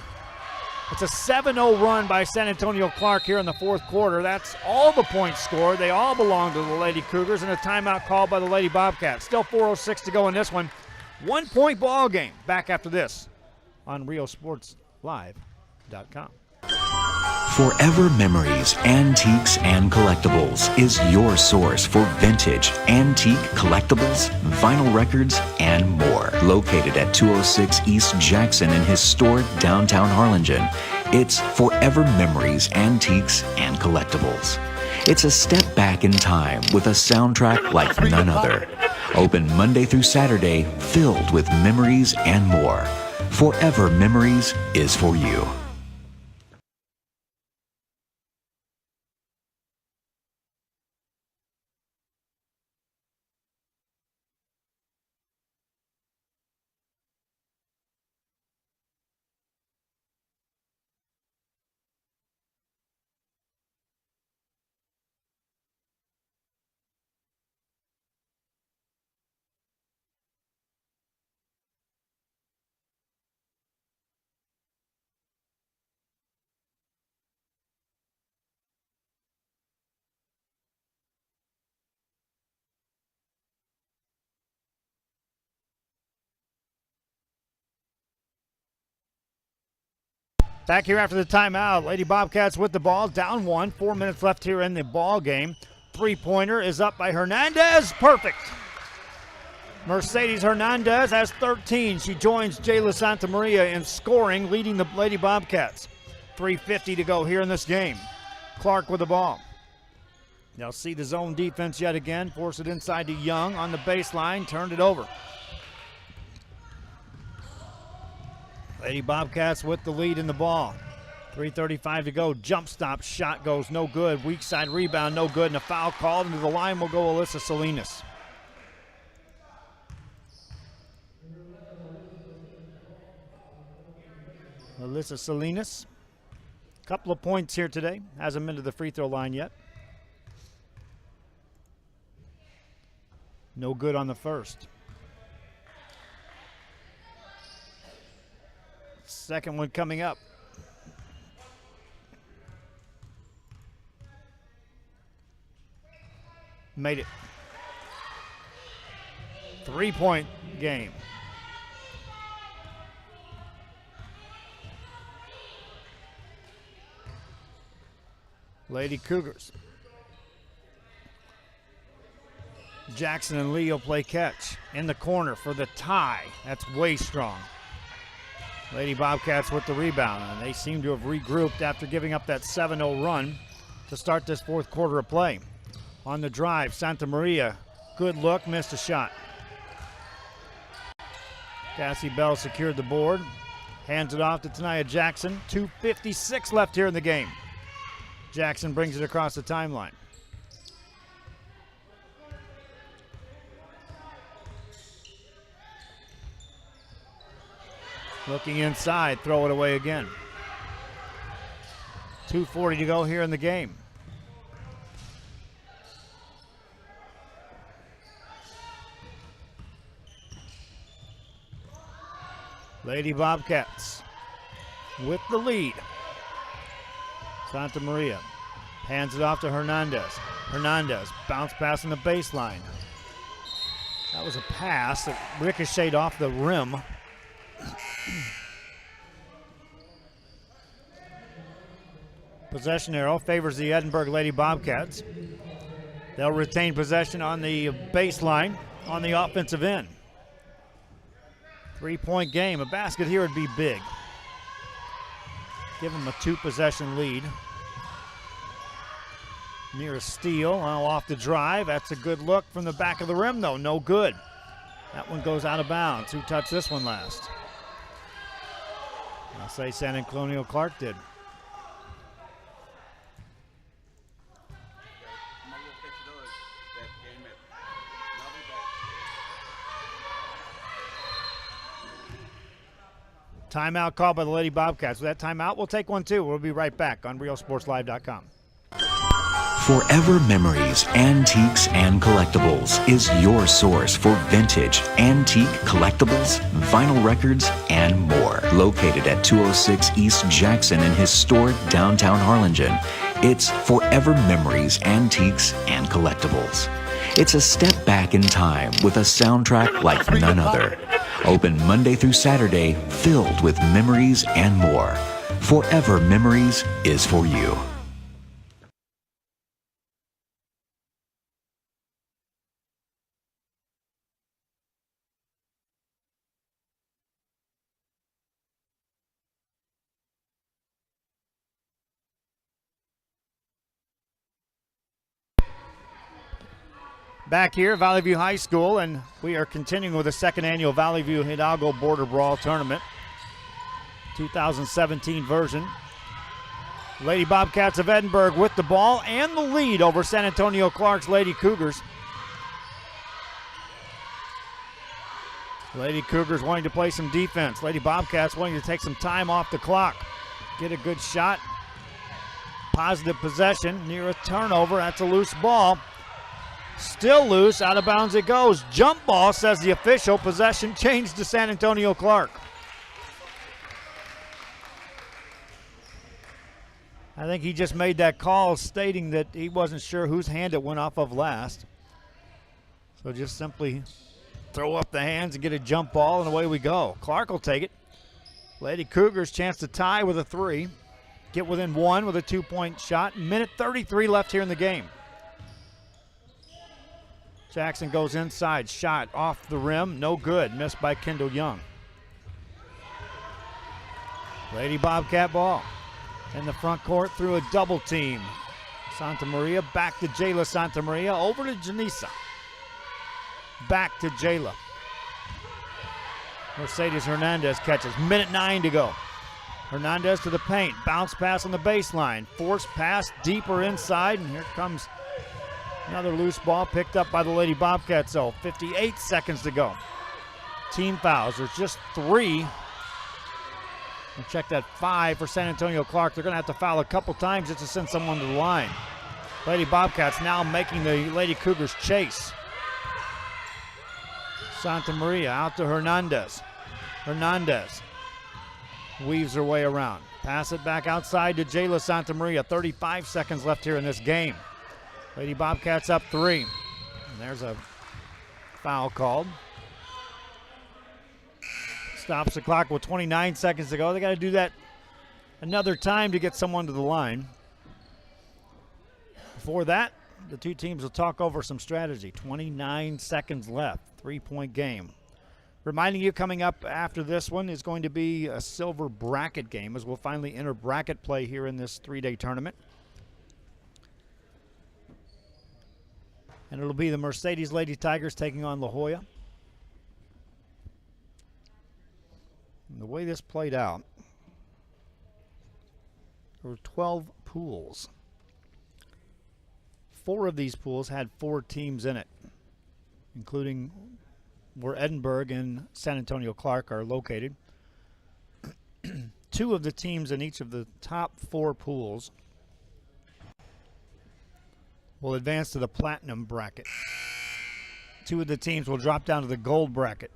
It's a 7-0 run by San Antonio Clark here in the fourth quarter. That's all the points scored. They all belong to the Lady Cougars, and a timeout called by the Lady Bobcats. Still 4:06 to go in this one. 1-point ball game. Back after this on RioSportsLive.com.
Forever Memories, Antiques, and Collectibles is your source for vintage, antique collectibles, vinyl records, and more. Located at 206 East Jackson in historic downtown Harlingen, it's Forever Memories, Antiques, and Collectibles. It's a step back in time with a soundtrack like none other. Open Monday through Saturday, filled with memories and more. Forever Memories is for you.
Back here after the timeout, Lady Bobcats with the ball, down 1, 4 minutes left here in the ball game. Three-pointer is up by Hernandez, perfect. Mercedes Hernandez has 13. She joins Jayla Santamaria in scoring, leading the Lady Bobcats. 3:50 to go here in this game. Clark with the ball. They'll see the zone defense yet again, force it inside to Young on the baseline, turned it over. Lady Bobcats with the lead in the ball. 3:35 to go. Jump stop shot goes no good. Weak side rebound no good. And a foul called. Into the line will go Alyssa Salinas. Alyssa Salinas. Couple of points here today. Hasn't been to the free throw line yet. No good on the first. Second one coming up. Made it. 3-point game. Lady Cougars. Jackson and Lee will play catch. In the corner for the tie. That's way strong. Lady Bobcats with the rebound, and they seem to have regrouped after giving up that 7-0 run to start this fourth quarter of play. On the drive, Santamaria, good look, missed a shot. Cassie Bell secured the board, hands it off to Tania Jackson. 2:56 left here in the game. Jackson brings it across the timeline. Looking inside, throw it away again. 2:40 to go here in the game. Lady Bobcats with the lead. Santamaria hands it off to Hernandez. Hernandez bounce pass on the baseline. That was a pass that ricocheted off the rim. Possession arrow favors the Edinburg Lady Bobcats. They'll retain possession on the baseline on the offensive end. 3-point game. A basket here would be big. Give them a 2-possession lead. Near a steal. Off the drive. That's a good look from the back of the rim, though. No good. That one goes out of bounds. Who touched this one last? I'll say San Antonio Clark did. Timeout called by the Lady Bobcats. With that timeout, we'll take one too. We'll be right back on RealSportsLive.com.
Forever Memories, Antiques, and Collectibles is your source for vintage, antique collectibles, vinyl records, and more. Located at 206 East Jackson in historic downtown Harlingen, it's Forever Memories, Antiques, and Collectibles. It's a step back in time with a soundtrack like none other. Open Monday through Saturday, filled with memories and more. Forever Memories is for you.
Back here, Valley View High School, and we are continuing with the second annual Valley View Hidalgo Border Brawl Tournament, 2017 version. Lady Bobcats of Edinburg with the ball and the lead over San Antonio Clark's Lady Cougars. Lady Cougars wanting to play some defense. Lady Bobcats wanting to take some time off the clock. Get a good shot. Positive possession near a turnover. That's a loose ball. Still loose, out of bounds it goes. Jump ball, says the official. Possession changed to San Antonio Clark. I think he just made that call stating that he wasn't sure whose hand it went off of last. So just simply throw up the hands and get a jump ball, and away we go. Clark will take it. Lady Cougars chance to tie with a 3. Get within 1 with a 2-point shot. Minute 33 left here in the game. Jackson goes inside. Shot off the rim. No good. Missed by Kendall Young. Lady Bobcat ball. In the front court through a double team. Santa Maria back to Jayla Santa Maria. Over to Janisa. Back to Jayla. Mercedes Hernandez catches. Minute 9 to go. Hernandez to the paint. Bounce pass on the baseline. Force pass deeper inside. And here comes another loose ball picked up by the Lady Bobcats. So 58 seconds to go. Team fouls. There's just 3. And check that 5 for San Antonio Clark. They're going to have to foul a couple times just to send someone to the line. Lady Bobcats now making the Lady Cougars chase. Santa Maria out to Hernandez. Hernandez weaves her way around. Pass it back outside to Jayla Santa Maria. 35 seconds left here in this game. Lady Bobcats up 3. And there's a foul called. Stops the clock with 29 seconds to go. They got to do that another time to get someone to the line. Before that, the two teams will talk over some strategy. 29 seconds left. 3-point game. Reminding you, coming up after this one is going to be a silver bracket game as we'll finally enter bracket play here in this 3-day tournament. And it'll be the Mercedes Lady Tigers taking on La Jolla. And the way this played out, there were 12 pools. 4 of these pools had 4 teams in it, including where Edinburg and San Antonio Clark are located. 2 of the teams in each of the top 4 pools will advance to the platinum bracket. 2 of the teams will drop down to the gold bracket.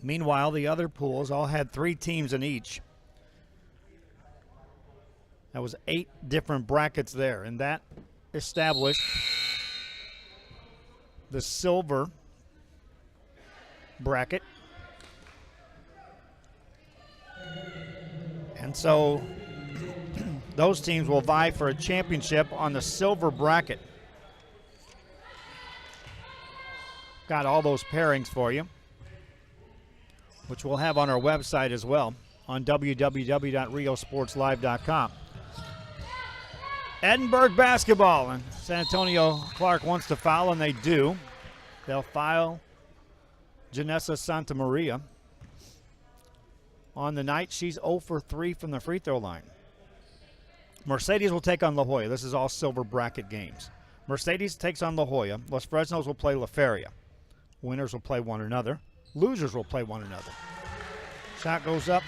Meanwhile, the other pools all had 3 teams in each. That was 8 different brackets there, and that established the silver bracket. And so those teams will vie for a championship on the silver bracket. Got all those pairings for you, which we'll have on our website as well on www.riosportslive.com. Edinburgh basketball, and San Antonio Clark wants to foul, and they do. They'll foul Janessa Santa Maria. On the night, she's 0 for 3 from the free throw line. Mercedes will take on La Jolla. This is all silver bracket games. Mercedes takes on La Jolla. Los Fresnos will play La Feria. Winners will play one another. Losers will play one another. Shot goes up.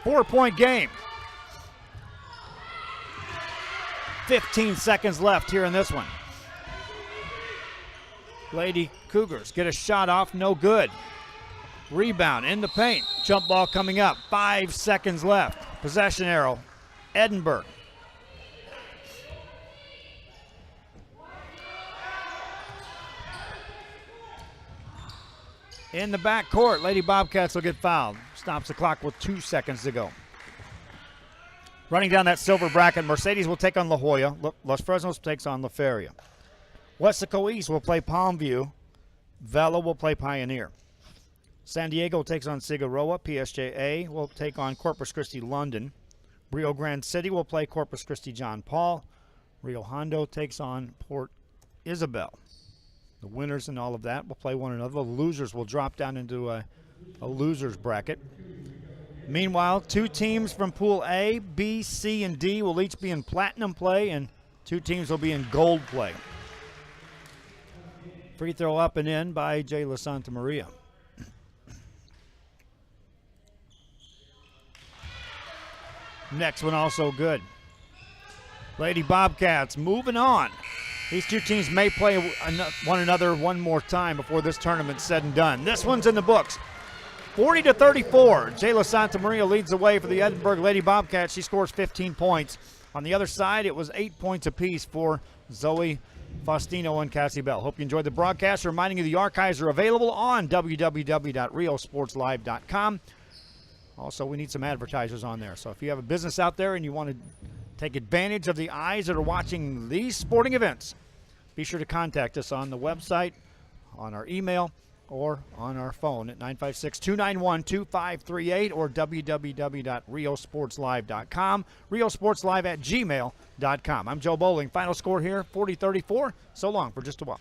Four-point game. 15 seconds left here in this one. Lady Cougars get a shot off, no good. Rebound in the paint. Jump ball coming up. 5 seconds left. Possession arrow. Edinburgh. In the back court, Lady Bobcats will get fouled. Stops the clock with 2 seconds to go. Running down that silver bracket, Mercedes will take on La Jolla. Los Fresnos takes on La Feria. Westaco East will play Palmview. Vela will play Pioneer. San Diego takes on Figueroa. PSJA will take on Corpus Christi London. Rio Grande City will play Corpus Christi John Paul. Rio Hondo takes on Port Isabel. The winners in all of that will play one another. The losers will drop down into a losers bracket. Meanwhile, 2 teams from Pool A, B, C, and D will each be in platinum play, and 2 teams will be in gold play. Free throw up and in by Jayla Santa Maria. Next one also good. Lady Bobcats moving on. These two teams may play one another one more time before this tournament's said and done. This one's in the books. 40-34. Jayla Santamaria leads the way for the Edinburg Lady Bobcats. She scores 15 points. On the other side, it was 8 points apiece for Zoe Faustino and Cassie Bell. Hope you enjoyed the broadcast. Reminding you the archives are available on www.riosportslive.com. Also, we need some advertisers on there. So if you have a business out there and you want to take advantage of the eyes that are watching these sporting events, be sure to contact us on the website, on our email, or on our phone at 956-291-2538 or www.riosportslive.com, riosportslive@gmail.com. I'm Joe Bowling. Final score here, 40-34. So long for just a while.